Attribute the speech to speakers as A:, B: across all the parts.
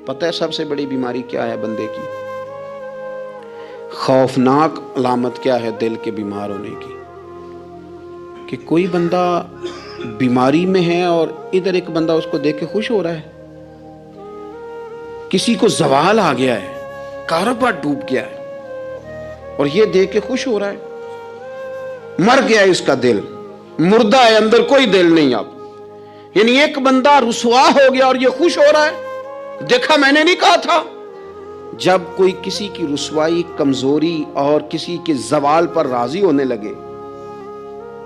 A: پتہ ہے سب سے بڑی بیماری کیا ہے بندے کی؟ خوفناک علامت کیا ہے دل کے بیمار ہونے کی؟ کہ کوئی بندہ بیماری میں ہے اور ادھر ایک بندہ اس کو دیکھ کے خوش ہو رہا ہے. کسی کو زوال آ گیا ہے، کاروبار ڈوب گیا ہے اور یہ دیکھ کے خوش ہو رہا ہے. مر گیا اس کا دل، مردہ ہے، اندر کوئی دل نہیں. اب یعنی ایک بندہ رسوا ہو گیا اور یہ خوش ہو رہا ہے، دیکھا میں نے نہیں کہا تھا. جب کوئی کسی کی رسوائی، کمزوری اور کسی کے زوال پر راضی ہونے لگے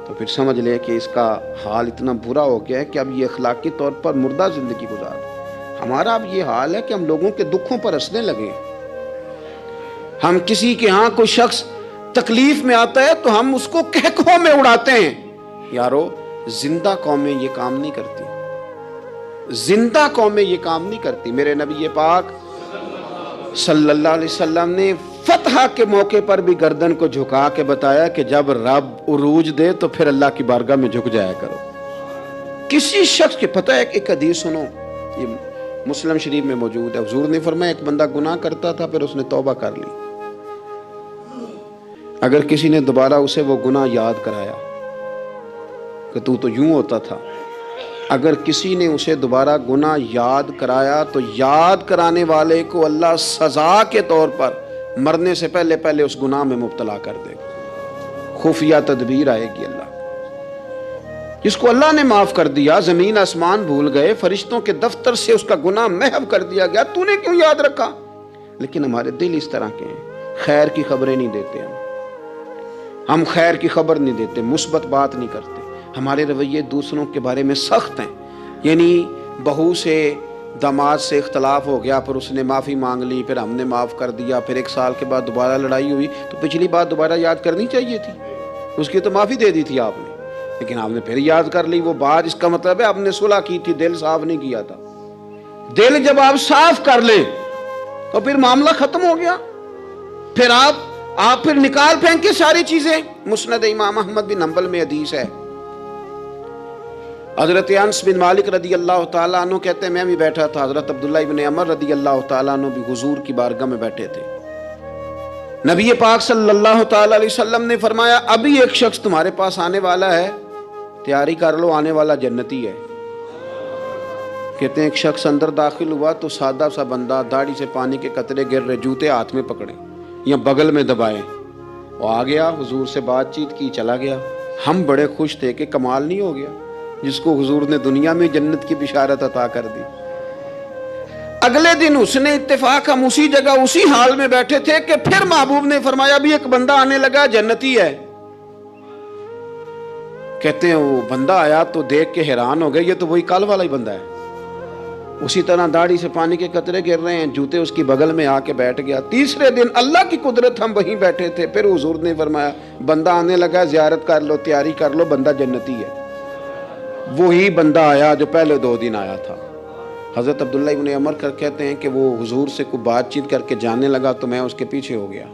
A: تو پھر سمجھ لے کہ اس کا حال اتنا برا ہو گیا ہے کہ اب یہ اخلاقی طور پر مردہ زندگی گزار. ہمارا اب یہ حال ہے کہ ہم لوگوں کے دکھوں پر ہنسنے لگے. ہم کسی کے ہاں کوئی شخص تکلیف میں آتا ہے تو ہم اس کو کہکہوں میں اڑاتے ہیں. یارو زندہ قومیں یہ کام نہیں کرتی، زندہ قومیں یہ کام نہیں کرتی. میرے نبی پاک صلی اللہ علیہ وسلم نے فتح کے موقع پر بھی گردن کو جھکا کے بتایا کہ جب رب عروج دے تو پھر اللہ کی بارگاہ میں جھک جایا کرو. کسی شخص کے پتہ ہے ایک حدیث سنو، یہ مسلم شریف میں موجود ہے. حضور نے فرمایا ایک بندہ گناہ کرتا تھا، پھر اس نے توبہ کر لی. اگر کسی نے دوبارہ اسے وہ گناہ یاد کرایا کہ تو یوں ہوتا تھا، اگر کسی نے اسے دوبارہ گناہ یاد کرایا تو یاد کرانے والے کو اللہ سزا کے طور پر مرنے سے پہلے پہلے اس گناہ میں مبتلا کر دے گا. خفیہ تدبیر آئے گی اللہ. جس کو اللہ نے معاف کر دیا، زمین آسمان بھول گئے، فرشتوں کے دفتر سے اس کا گناہ محو کر دیا گیا، تو نے کیوں یاد رکھا؟ لیکن ہمارے دل اس طرح کے ہیں، خیر کی خبریں نہیں دیتے. ہم خیر کی خبر نہیں دیتے، مثبت بات نہیں کرتے. ہمارے رویے دوسروں کے بارے میں سخت ہیں. یعنی بہو سے داماد سے اختلاف ہو گیا، پھر اس نے معافی مانگ لی، پھر ہم نے معاف کر دیا، پھر ایک سال کے بعد دوبارہ لڑائی ہوئی تو پچھلی بات دوبارہ یاد کرنی چاہیے تھی. اس کی تو معافی دے دی تھی آپ نے، لیکن آپ نے پھر یاد کر لی وہ بات. اس کا مطلب ہے آپ نے صلح کی تھی، دل صاف نہیں کیا تھا. دل جب آپ صاف کر لیں تو پھر معاملہ ختم ہو گیا. پھر آپ پھر نکال پھینکے ساری چیزیں. مسند امام احمد بن حنبل میں حدیث ہے، حضرت انس بن مالک رضی اللہ تعالیٰ عنہ کہتے ہیں میں بھی بیٹھا تھا، حضرت عبداللہ ابن عمر رضی اللہ تعالیٰ عنہ بھی حضور کی بارگاہ میں بیٹھے تھے. نبی پاک صلی اللہ تعالیٰ علیہ وسلم نے فرمایا ابھی ایک شخص تمہارے پاس آنے والا ہے، تیاری کر لو، آنے والا جنتی ہے. کہتے ہیں ایک شخص اندر داخل ہوا تو سادہ سا بندہ، داڑھی سے پانی کے قطرے گر رہے، جوتے ہاتھ میں پکڑے یا بغل میں دبائے، وہ آ گیا، حضور سے بات چیت کی، چلا گیا. ہم بڑے خوش تھے کہ کمال نہیں ہو گیا جس کو حضور نے دنیا میں جنت کی بشارت عطا کر دی. اگلے دن اس نے اتفاق، ہم اسی جگہ اسی حال میں بیٹھے تھے کہ پھر محبوب نے فرمایا ابھی ایک بندہ آنے لگا، جنتی ہے. کہتے ہیں وہ بندہ آیا تو دیکھ کے حیران ہو گئے، یہ تو وہی کل والا ہی بندہ ہے. اسی طرح داڑھی سے پانی کے قطرے گر رہے ہیں، جوتے اس کی بغل میں آ کے بیٹھ گیا. تیسرے دن اللہ کی قدرت ہم وہیں بیٹھے تھے، پھر حضور نے فرمایا بندہ آنے لگا، زیارت کر لو، تیاری کر لو، بندہ جنتی ہے. وہی بندہ آیا جو پہلے 2 دن آیا تھا. حضرت عبداللہ ابن عمر کہتے ہیں کہ وہ حضور سے کوئی بات چیت کر کے جانے لگا تو میں اس کے پیچھے ہو گیا.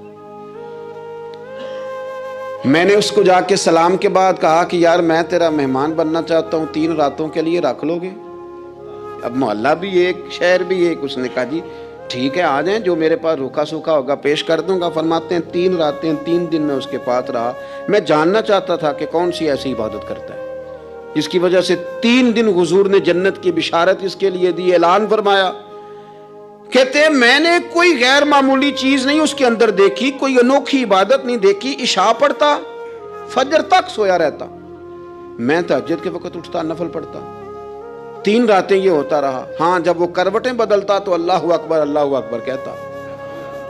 A: میں نے اس کو جا کے سلام کے بعد کہا کہ یار میں تیرا مہمان بننا چاہتا ہوں، 3 راتوں کے لیے رکھ لو گے؟ اب محلہ بھی ایک، شہر بھی ایک. اس نے کہا جی ٹھیک ہے، آ جائیں، جو میرے پاس روکھا سوکھا ہوگا پیش کر دوں گا. فرماتے ہیں 3 راتیں 3 دن میں اس کے پاس رہا. میں جاننا چاہتا تھا کہ کون سی ایسی عبادت کرتا ہے جس کی وجہ سے 3 دن حضور نے جنت کی بشارت اس کے لیے دی، اعلان فرمایا. کہتے ہیں میں نے کوئی غیر معمولی چیز نہیں اس کے اندر دیکھی، کوئی انوکھی عبادت نہیں دیکھی. عشاء پڑھتا، فجر تک سویا رہتا، میں تہجد کے وقت اٹھتا، نفل پڑھتا. 3 راتیں یہ ہوتا رہا. ہاں جب وہ کروٹیں بدلتا تو اللہ اکبر کہتا،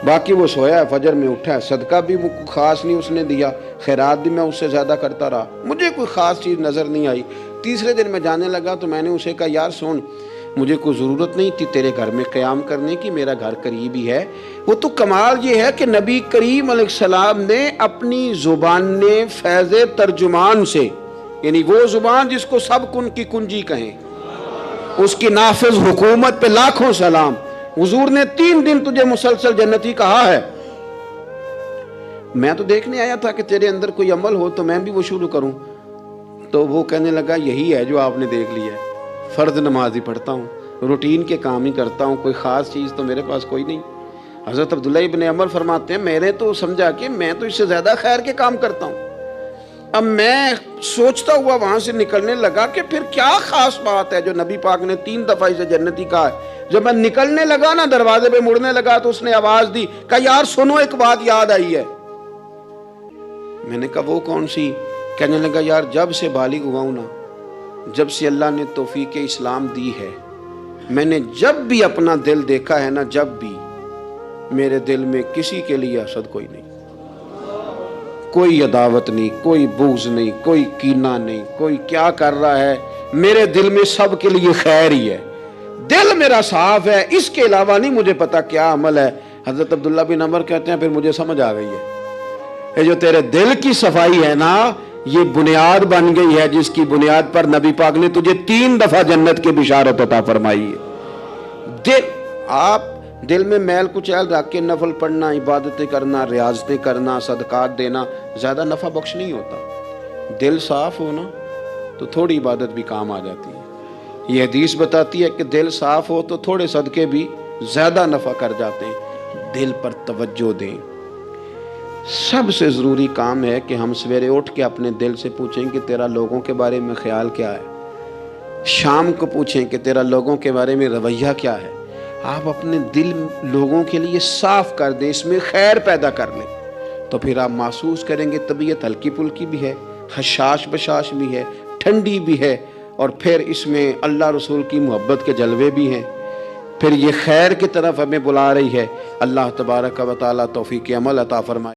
A: باقی وہ سویا ہے، فجر میں اٹھا ہے. صدقہ بھی خاص نہیں اس نے دیا، خیرات بھی میں اس سے زیادہ کرتا رہا، مجھے کوئی خاص چیز نظر نہیں آئی. تیسرے دن میں جانے لگا تو میں نے اسے کہا یار سن، مجھے کوئی ضرورت نہیں تھی تیرے گھر میں قیام کرنے کی، میرا گھر قریب ہی ہے. وہ تو کمال یہ ہے کہ نبی کریم علیہ السلام نے اپنی زبان فیض ترجمان سے، یعنی وہ زبان جس کو سب کن کی کنجی کہیں، اس کی نافذ حکومت پہ لاکھوں سلام. حضور نے 3 دن تجھے مسلسل جنتی کہا ہے. میں تو دیکھنے آیا تھا کہ تیرے اندر کوئی عمل ہو تو میں بھی وہ شروع کروں. تو وہ کہنے لگا یہی ہے جو آپ نے دیکھ لیا ہے، فرض نماز ہی پڑھتا ہوں، روٹین کے کام ہی کرتا ہوں، کوئی خاص چیز تو میرے پاس کوئی نہیں۔ حضرت عبداللہ ابن عمر فرماتے ہیں میں نے تو سمجھا کہ میں تو اس سے زیادہ خیر کے کام کرتا ہوں۔ اب میں سوچتا ہوا وہاں سے نکلنے لگا کہ پھر کیا خاص بات ہے جو نبی پاک نے 3 دفعہ اسے جنتی کہا ہے۔ جب میں نکلنے لگا نا، دروازے پہ مڑنے لگا تو اس نے آواز دی، کہا یار سنو، ایک بات یاد آئی ہے۔ میں نے کہا وہ کون سی؟ کہنے لگا یار جب سے بالغ ہوا ہوں نا، جب سے اللہ نے توفیق اسلام دی ہے، میں نے جب بھی اپنا دل دیکھا ہے نا، جب بھی میرے دل میں کسی کے لیے حسد کوئی نہیں، کوئی عداوت نہیں، کوئی بغض نہیں، کوئی کینہ نہیں، کوئی کیا کر رہا ہے، میرے دل میں سب کے لیے خیر ہی ہے، دل میرا صاف ہے، اس کے علاوہ نہیں مجھے پتا کیا عمل ہے۔ حضرت عبداللہ بن عمر کہتے ہیں پھر مجھے سمجھ آ گئی ہے، یہ جو تیرے دل کی صفائی ہے نا، یہ بنیاد بن گئی ہے جس کی بنیاد پر نبی پاک نے تجھے 3 دفعہ جنت کی بشارت عطا فرمائی ہے۔ دل، آپ دل میں میل کچیل رکھ کے نفل پڑھنا، عبادتیں کرنا، ریاضتیں کرنا، صدقات دینا زیادہ نفع بخش نہیں ہوتا۔ دل صاف ہونا تو تھوڑی عبادت بھی کام آ جاتی ہے۔ یہ حدیث بتاتی ہے کہ دل صاف ہو تو تھوڑے صدقے بھی زیادہ نفع کر جاتے ہیں۔ دل پر توجہ دیں۔ سب سے ضروری کام ہے کہ ہم سویرے اٹھ کے اپنے دل سے پوچھیں کہ تیرا لوگوں کے بارے میں خیال کیا ہے، شام کو پوچھیں کہ تیرا لوگوں کے بارے میں رویہ کیا ہے۔ آپ اپنے دل لوگوں کے لیے صاف کر دیں، اس میں خیر پیدا کر لیں، تو پھر آپ محسوس کریں گے طبیعت ہلکی پھلکی بھی ہے، حشاش بشاش بھی ہے، ٹھنڈی بھی ہے، اور پھر اس میں اللہ رسول کی محبت کے جلوے بھی ہیں۔ پھر یہ خیر کی طرف ہمیں بلا رہی ہے۔ اللہ تبارک و تعالیٰ توفیق عمل عطا فرمائے۔